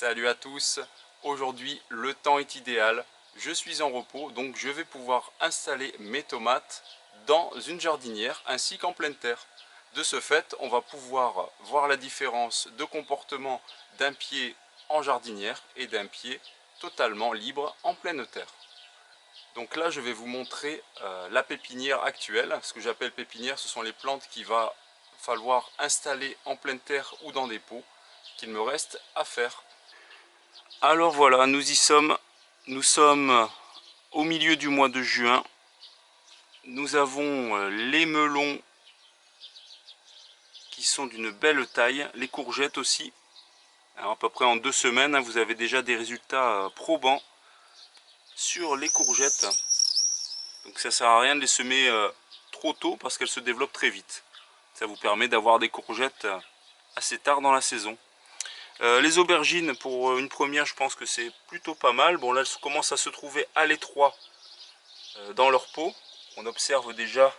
Salut à tous, aujourd'hui le temps est idéal, je suis en repos donc je vais pouvoir installer mes tomates dans une jardinière ainsi qu'en pleine terre. De ce fait, on va pouvoir voir la différence de comportement d'un pied en jardinière et d'un pied totalement libre en pleine terre. Donc là je vais vous montrer la pépinière actuelle. Ce que j'appelle pépinière, ce sont les plantes qu'il va falloir installer en pleine terre ou dans des pots qu'il me reste à faire. Alors voilà, nous y sommes. Nous sommes au milieu du mois de juin. Nous avons les melons qui sont d'une belle taille, les courgettes aussi. Alors à peu près en 2 semaines, vous avez déjà des résultats probants sur les courgettes. Donc ça sert à rien de les semer trop tôt parce qu'elles se développent très vite. Ça vous permet d'avoir des courgettes assez tard dans la saison. Les aubergines, pour une première, je pense que c'est plutôt pas mal. Bon, là, elles commencent à se trouver à l'étroit dans leur pot. On observe déjà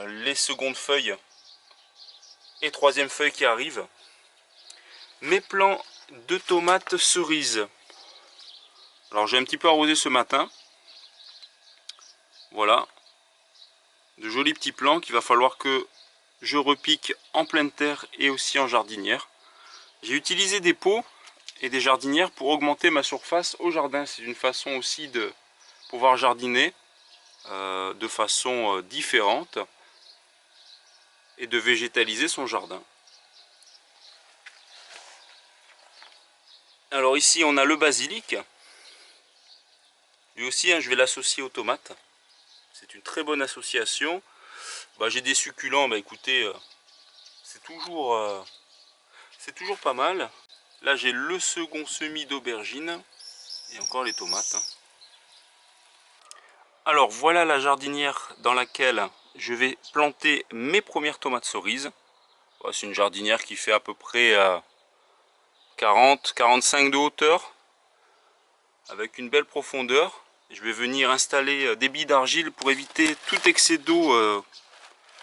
les secondes feuilles et troisième feuilles qui arrivent. Mes plants de tomates cerises. Alors, j'ai un petit peu arrosé ce matin. Voilà. De jolis petits plants qu'il va falloir que je repique en pleine terre et aussi en jardinière. J'ai utilisé des pots et des jardinières pour augmenter ma surface au jardin. C'est une façon aussi de pouvoir jardiner de façon différente et de végétaliser son jardin. Alors ici on a le basilic. Lui aussi je vais l'associer aux tomates. C'est une très bonne association. J'ai des succulents, écoutez, c'est toujours pas mal. Là j'ai le second semis d'aubergine et encore les tomates. Alors voilà la jardinière dans laquelle je vais planter mes premières tomates cerises. C'est une jardinière qui fait à peu près 40-45 de hauteur avec une belle profondeur. Je vais venir installer des billes d'argile pour éviter tout excès d'eau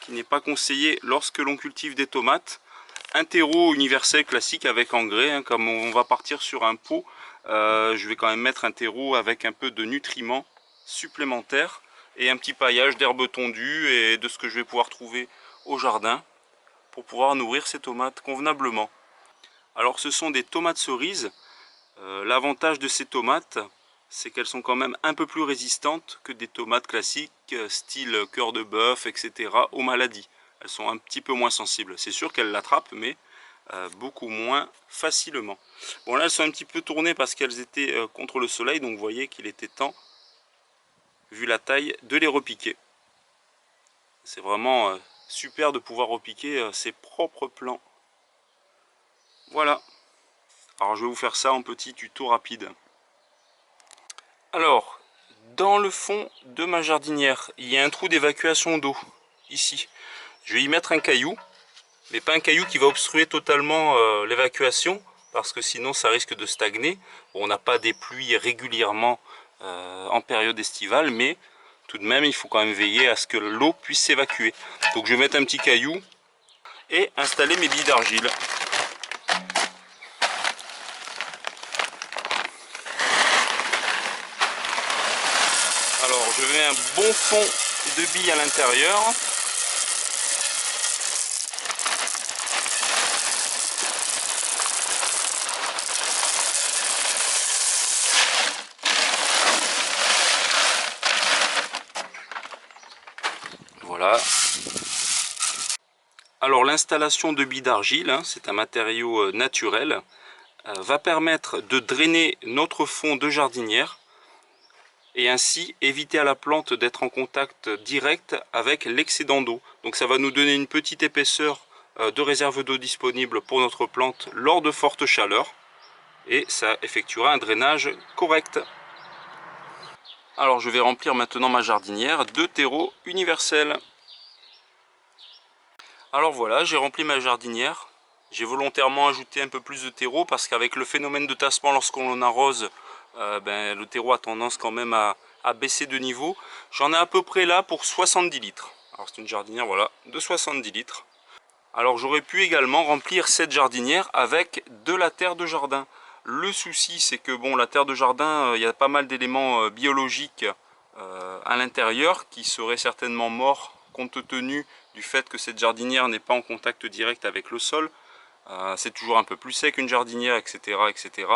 qui n'est pas conseillé lorsque l'on cultive des tomates. Un terreau universel classique avec engrais, comme on va partir sur un pot, je vais quand même mettre un terreau avec un peu de nutriments supplémentaires et un petit paillage d'herbes tondues et de ce que je vais pouvoir trouver au jardin pour pouvoir nourrir ces tomates convenablement. Alors ce sont des tomates cerises. L'avantage de ces tomates, c'est qu'elles sont quand même un peu plus résistantes que des tomates classiques style cœur de bœuf, etc. aux maladies. Elles sont un petit peu moins sensibles. C'est sûr qu'elles l'attrapent, mais beaucoup moins facilement. Bon, là elles sont un petit peu tournées parce qu'elles étaient contre le soleil, donc vous voyez qu'il était temps, vu la taille, de les repiquer. C'est vraiment super de pouvoir repiquer ses propres plants. Voilà. Alors je vais vous faire ça en petit tuto rapide. Alors, dans le fond de ma jardinière, il y a un trou d'évacuation d'eau, ici. Je vais y mettre un caillou, mais pas un caillou qui va obstruer totalement l'évacuation, parce que sinon ça risque de stagner. Bon, on n'a pas des pluies régulièrement en période estivale, mais tout de même il faut quand même veiller à ce que l'eau puisse s'évacuer. Donc je vais mettre un petit caillou et installer mes billes d'argile. Alors je mets un bon fond de billes à l'intérieur. Voilà. Alors l'installation de billes d'argile, c'est un matériau naturel, va permettre de drainer notre fond de jardinière et ainsi éviter à la plante d'être en contact direct avec l'excédent d'eau. Donc ça va nous donner une petite épaisseur de réserve d'eau disponible pour notre plante lors de fortes chaleurs et ça effectuera un drainage correct. Alors je vais remplir maintenant ma jardinière de terreau universel. Alors voilà, j'ai rempli ma jardinière. J'ai volontairement ajouté un peu plus de terreau parce qu'avec le phénomène de tassement lorsqu'on arrose, le terreau a tendance quand même à baisser de niveau. J'en ai à peu près là pour 70 litres. Alors c'est une jardinière voilà, de 70 litres. Alors j'aurais pu également remplir cette jardinière avec de la terre de jardin. Le souci, c'est que bon, la terre de jardin, il y a pas mal d'éléments biologiques à l'intérieur qui seraient certainement morts compte tenu du fait que cette jardinière n'est pas en contact direct avec le sol. C'est toujours un peu plus sec une jardinière, etc., etc.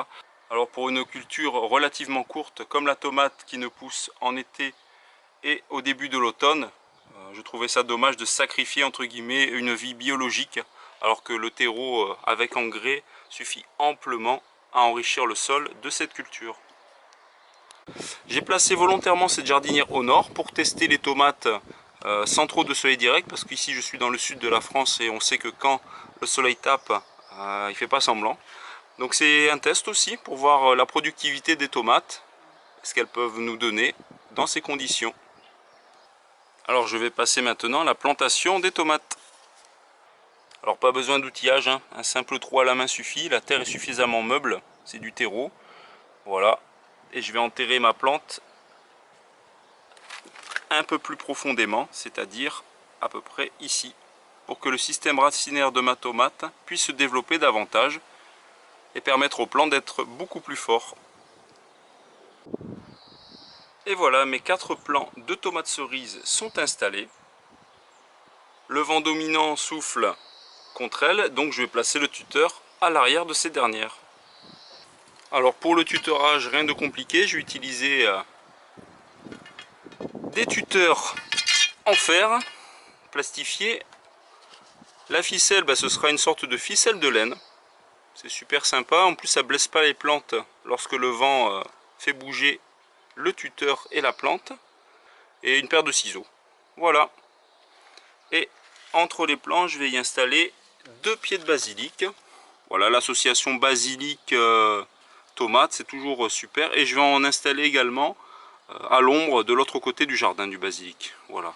Alors pour une culture relativement courte comme la tomate qui ne pousse en été et au début de l'automne, je trouvais ça dommage de sacrifier entre guillemets une vie biologique alors que le terreau avec engrais suffit amplement à enrichir le sol de cette culture. J'ai placé volontairement cette jardinière au nord pour tester les tomates sans trop de soleil direct, parce qu'ici je suis dans le sud de la France et on sait que quand le soleil tape, il fait pas semblant. Donc c'est un test aussi pour voir la productivité des tomates, ce qu'elles peuvent nous donner dans ces conditions. Alors je vais passer maintenant à la plantation des tomates. Alors pas besoin d'outillage, hein. Un simple trou à la main suffit, la terre est suffisamment meuble, c'est du terreau. Voilà, et je vais enterrer ma plante un peu plus profondément, c'est-à-dire à peu près ici, pour que le système racinaire de ma tomate puisse se développer davantage et permettre aux plants d'être beaucoup plus forts. Et voilà, mes 4 plants de tomates cerises sont installés. Le vent dominant souffle contre elles, donc je vais placer le tuteur à l'arrière de ces dernières. Alors pour le tutorage, rien de compliqué, je vais utiliser des tuteurs en fer plastifiés. La ficelle, ce sera une sorte de ficelle de laine. C'est super sympa, en plus ça ne blesse pas les plantes lorsque le vent fait bouger le tuteur et la plante. Et une paire de ciseaux. Voilà. Et entre les plants, je vais y installer 2 pieds de basilic. Voilà, l'association basilic tomate, c'est toujours super. Et je vais en installer également à l'ombre de l'autre côté du jardin du basilic. Voilà.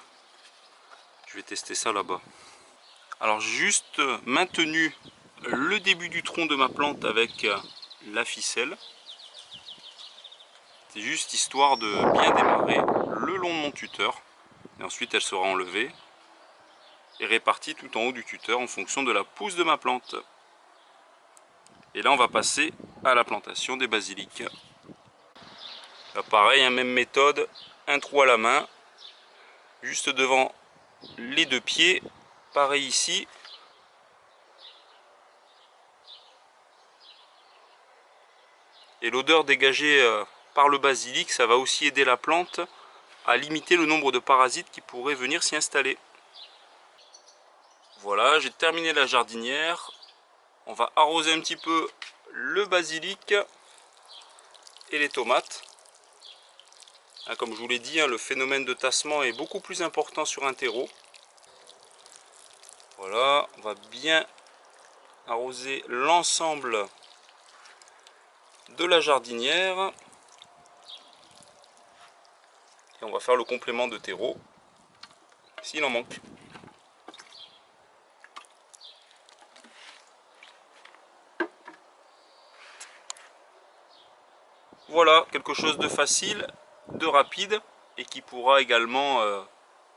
Je vais tester ça là-bas. Alors juste maintenu le début du tronc de ma plante avec la ficelle. C'est juste histoire de bien démarrer le long de mon tuteur. Et ensuite elle sera enlevée et répartie tout en haut du tuteur en fonction de la pousse de ma plante. Et là on va passer à la plantation des basiliques. Là pareil, hein, même méthode, un trou à la main, juste devant les 2 pieds, pareil ici. Et l'odeur dégagée par le basilic, ça va aussi aider la plante à limiter le nombre de parasites qui pourraient venir s'y installer. Voilà, j'ai terminé la jardinière. On va arroser un petit peu le basilic et les tomates. Comme je vous l'ai dit, le phénomène de tassement est beaucoup plus important sur un terreau. Voilà, on va bien arroser l'ensemble de la jardinière. Et on va faire le complément de terreau, s'il en manque. Voilà, quelque chose de facile, de rapide, et qui pourra également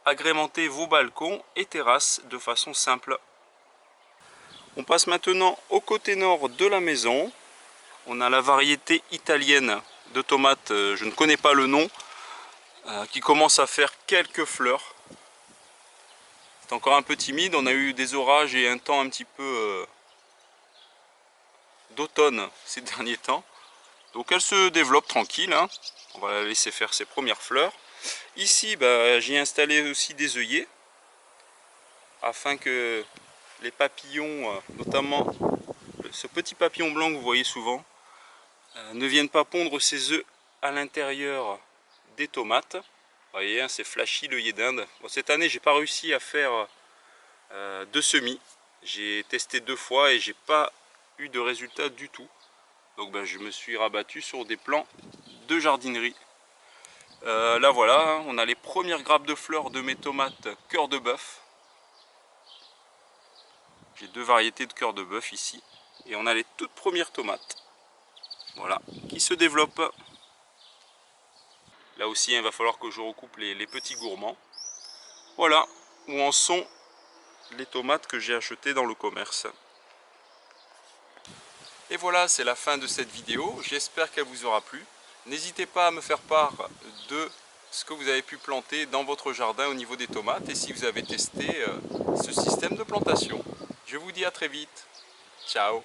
agrémenter vos balcons et terrasses de façon simple. On passe maintenant au côté nord de la maison. On a la variété italienne de tomates, je ne connais pas le nom, qui commence à faire quelques fleurs. C'est encore un peu timide, on a eu des orages et un temps un petit peu d'automne ces derniers temps. Donc elle se développe tranquille, hein. On va la laisser faire ses premières fleurs. Ici, j'ai installé aussi des œillets, afin que les papillons, notamment ce petit papillon blanc que vous voyez souvent, ne viennent pas pondre ses œufs à l'intérieur des tomates. Vous voyez, hein, c'est flashy l'œillet d'Inde. Bon, cette année, j'ai pas réussi à faire de semis. J'ai testé 2 fois et j'ai pas eu de résultat du tout. Donc je me suis rabattu sur des plants de jardinerie. Là voilà, hein, on a les premières grappes de fleurs de mes tomates cœur de bœuf. J'ai 2 variétés de cœur de bœuf ici. Et on a les toutes premières tomates. Voilà, qui se développent. Là aussi, il va falloir que je recoupe les petits gourmands. Voilà où en sont les tomates que j'ai achetées dans le commerce. Et voilà, c'est la fin de cette vidéo. J'espère qu'elle vous aura plu. N'hésitez pas à me faire part de ce que vous avez pu planter dans votre jardin au niveau des tomates et si vous avez testé ce système de plantation. Je vous dis à très vite. Ciao!